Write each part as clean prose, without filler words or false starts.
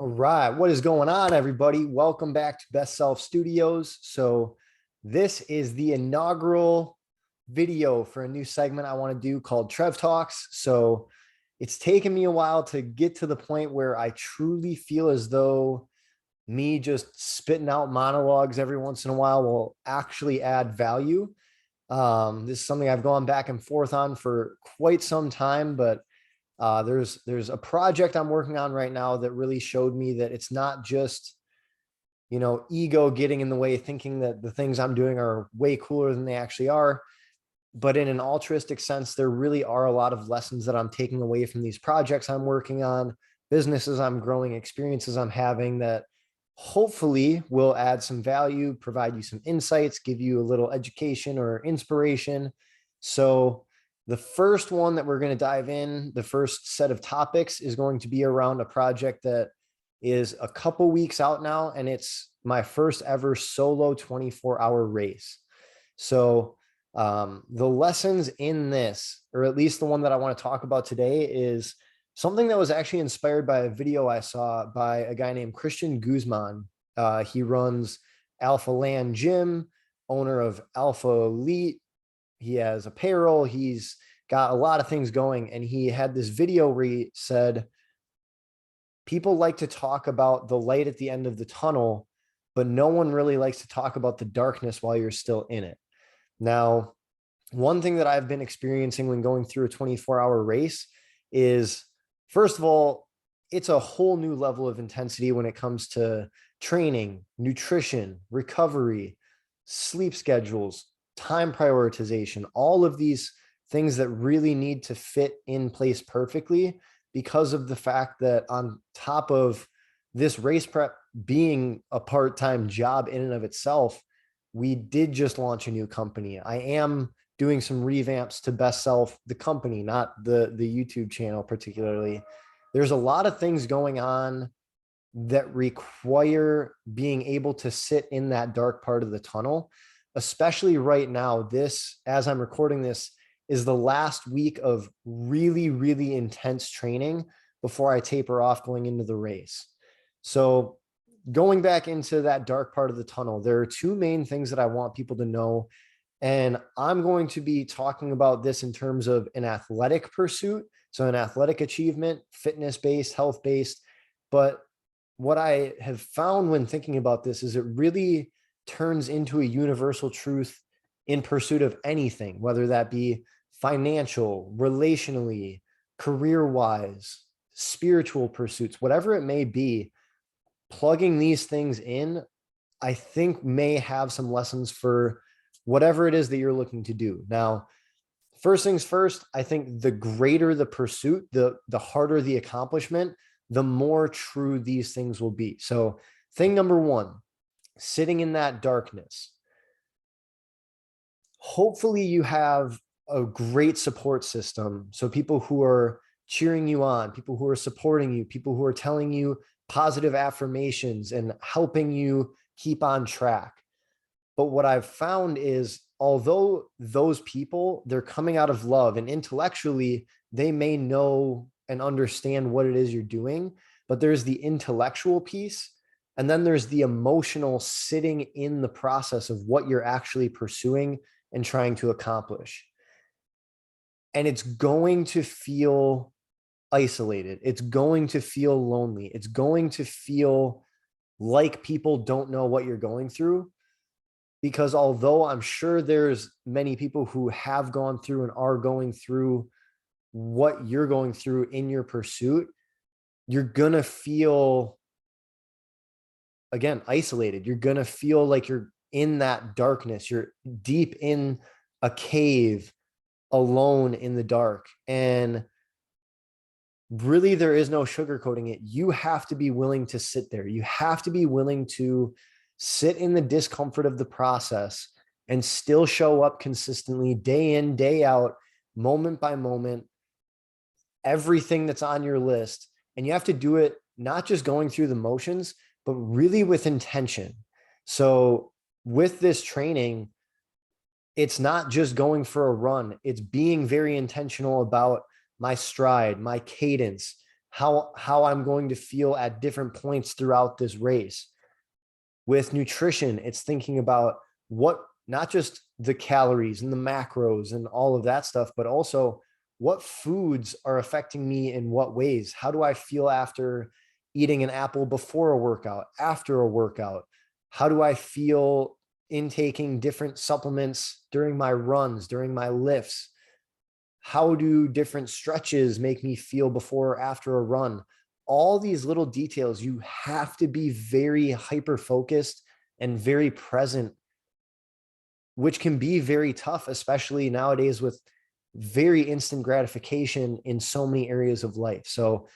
All right, what is going on, everybody? Welcome back to Best Self Studios. So, this is the inaugural video for a new segment I want to do called Trev Talks. So, it's taken me a while to get to the point where I truly feel as though me just spitting out monologues every once in a while will actually add value. This is something I've gone back and forth on for quite some time, but there's a project I'm working on right now that really showed me that it's not just, ego getting in the way, thinking that the things I'm doing are way cooler than they actually are. But in an altruistic sense, there really are a lot of lessons that I'm taking away from these projects I'm working on, businesses I'm growing, experiences I'm having that hopefully will add some value, provide you some insights, give you a little education or inspiration. So the first one that we're going to dive in, the first set of topics is going to be around a project that is a couple weeks out now, and it's my first ever solo 24-hour race. So the lessons in this, or at least the one that I want to talk about today, is something that was actually inspired by a video I saw by a guy named Christian Guzman. He runs Alpha Land Gym, owner of Alpha Elite. He has apparel. He's got a lot of things going. And he had this video where he said, people like to talk about the light at the end of the tunnel, but no one really likes to talk about the darkness while you're still in it. Now, one thing that I've been experiencing when going through a 24-hour race is, first of all, it's a whole new level of intensity when it comes to training, nutrition, recovery, sleep schedules, time prioritization, all of these things that really need to fit in place perfectly, because of the fact that on top of this race prep being a part-time job in and of itself, we did just launch a new company. I am doing some revamps to Best Self, the company, not the YouTube channel particularly. There's a lot of things going on that require being able to sit in that dark part of the tunnel, especially right now. This, as I'm recording this, is the last week of really, really intense training before I taper off going into the race. So going back into that dark part of the tunnel, there are two main things that I want people to know. And I'm going to be talking about this in terms of an athletic pursuit. So an athletic achievement, fitness-based, health-based. But what I have found when thinking about this is it really turns into a universal truth in pursuit of anything, whether that be financial, relationally, career-wise, spiritual pursuits, whatever it may be. Plugging these things in, I think, may have some lessons for whatever it is that you're looking to do. Now, first things first, I think the greater the pursuit, the harder the accomplishment, the more true these things will be. So thing number one, sitting in that darkness. Hopefully you have a great support system. So people who are cheering you on, people who are supporting you, people who are telling you positive affirmations and helping you keep on track. But what I've found is, although those people, they're coming out of love and intellectually, they may know and understand what it is you're doing, but there's the intellectual piece. And then there's the emotional sitting in the process of what you're actually pursuing and trying to accomplish. And it's going to feel isolated. It's going to feel lonely. It's going to feel like people don't know what you're going through. Because although I'm sure there's many people who have gone through and are going through what you're going through in your pursuit, you're going to feel, again, isolated. You're going to feel like you're in that darkness. You're deep in a cave, alone in the dark. And really, there is no sugarcoating it. You have to be willing to sit there. You have to be willing to sit in the discomfort of the process and still show up consistently, day in, day out, moment by moment, everything that's on your list. And you have to do it not just going through the motions, but really with intention. So with this training, it's not just going for a run. It's being very intentional about my stride, my cadence, how I'm going to feel at different points throughout this race. With nutrition, it's thinking about what, not just the calories and the macros and all of that stuff, but also what foods are affecting me in what ways. How do I feel after eating an apple before a workout, after a workout? How do I feel intaking different supplements during my runs, during my lifts? How do different stretches make me feel before or after a run? All these little details, you have to be very hyper focused and very present, which can be very tough, especially nowadays with very instant gratification in so many areas of life. So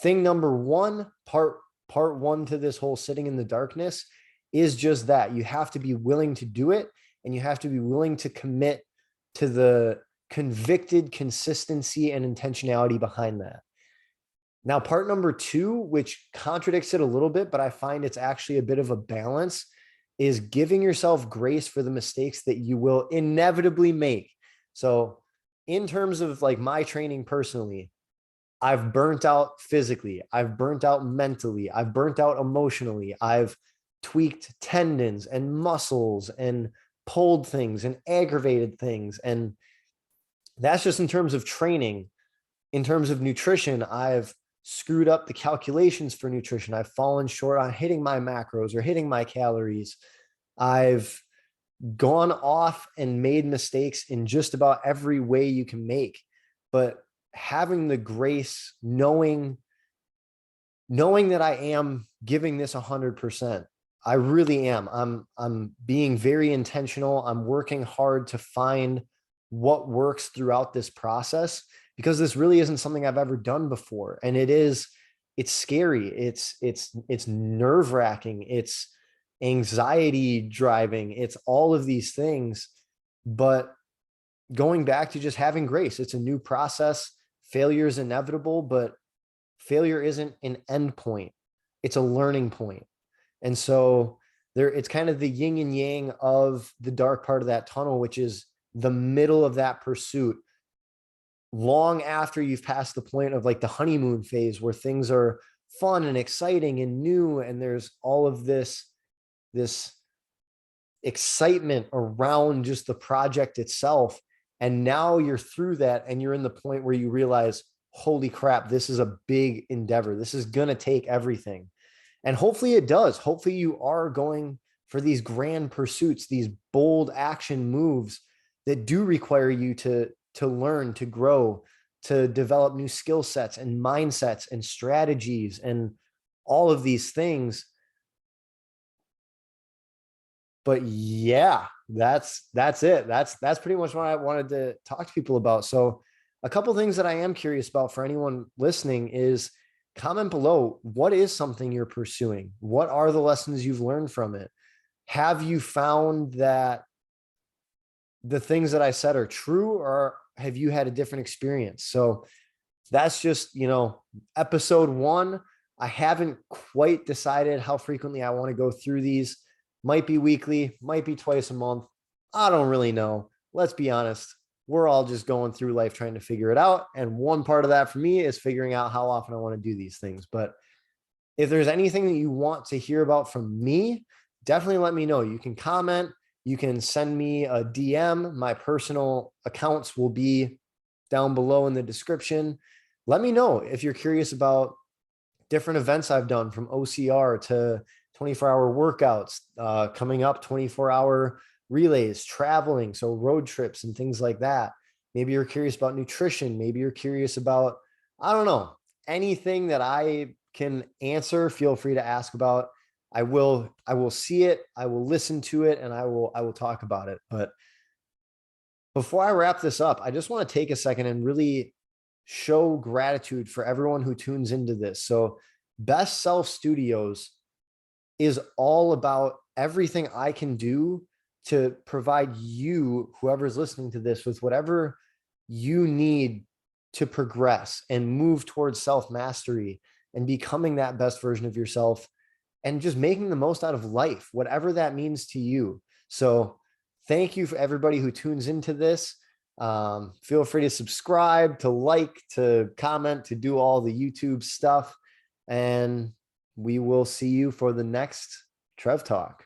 thing number one, part one to this whole sitting in the darkness is just that. You have to be willing to do it, and you have to be willing to commit to the convicted consistency and intentionality behind that. Now, part number two, which contradicts it a little bit, but I find it's actually a bit of a balance, is giving yourself grace for the mistakes that you will inevitably make. So in terms of like my training personally, I've burnt out physically, I've burnt out mentally, I've burnt out emotionally, I've tweaked tendons and muscles and pulled things and aggravated things. And that's just in terms of training. In terms of nutrition, I've screwed up the calculations for nutrition. I've fallen short on hitting my macros or hitting my calories. I've gone off and made mistakes in just about every way you can make. But having the grace, knowing that I am giving this 100%. I really am. I'm being very intentional. I'm working hard to find what works throughout this process, because this really isn't something I've ever done before. And it's scary. It's nerve-wracking. It's anxiety driving. It's all of these things. But going back to just having grace, it's a new process. Failure is inevitable, but failure isn't an end point. It's a learning point. And so it's kind of the yin and yang of the dark part of that tunnel, which is the middle of that pursuit. Long after you've passed the point of like the honeymoon phase where things are fun and exciting and new, and there's all of this excitement around just the project itself. And now you're through that and you're in the point where you realize, holy crap, this is a big endeavor. This is going to take everything. And hopefully it does. Hopefully you are going for these grand pursuits, these bold action moves that do require you to learn, to grow, to develop new skill sets and mindsets and strategies and all of these things. But yeah, that's it. That's pretty much what I wanted to talk to people about. So a couple of things that I am curious about for anyone listening is comment below. What is something you're pursuing? What are the lessons you've learned from it? Have you found that the things that I said are true, or have you had a different experience? So that's just, episode one. I haven't quite decided how frequently I want to go through these. Might be weekly, might be twice a month. I don't really know. Let's be honest. We're all just going through life trying to figure it out. And one part of that for me is figuring out how often I want to do these things. But if there's anything that you want to hear about from me, definitely let me know. You can comment. You can send me a DM. My personal accounts will be down below in the description. Let me know if you're curious about different events I've done, from OCR to 24-hour workouts, coming up 24-hour relays, traveling, so road trips and things like that. Maybe you're curious about nutrition. Maybe you're curious about, I don't know, anything that I can answer. Feel free to ask about. I will see it. I will listen to it, and I will talk about it. But before I wrap this up, I just want to take a second and really show gratitude for everyone who tunes into this. So Best Self Studios is all about everything I can do to provide you, whoever's listening to this, with whatever you need to progress and move towards self-mastery and becoming that best version of yourself and just making the most out of life, whatever that means to you. So thank you for everybody who tunes into this. Feel free to subscribe, to like, to comment, to do all the YouTube stuff. And we will see you for the next Trev Talk.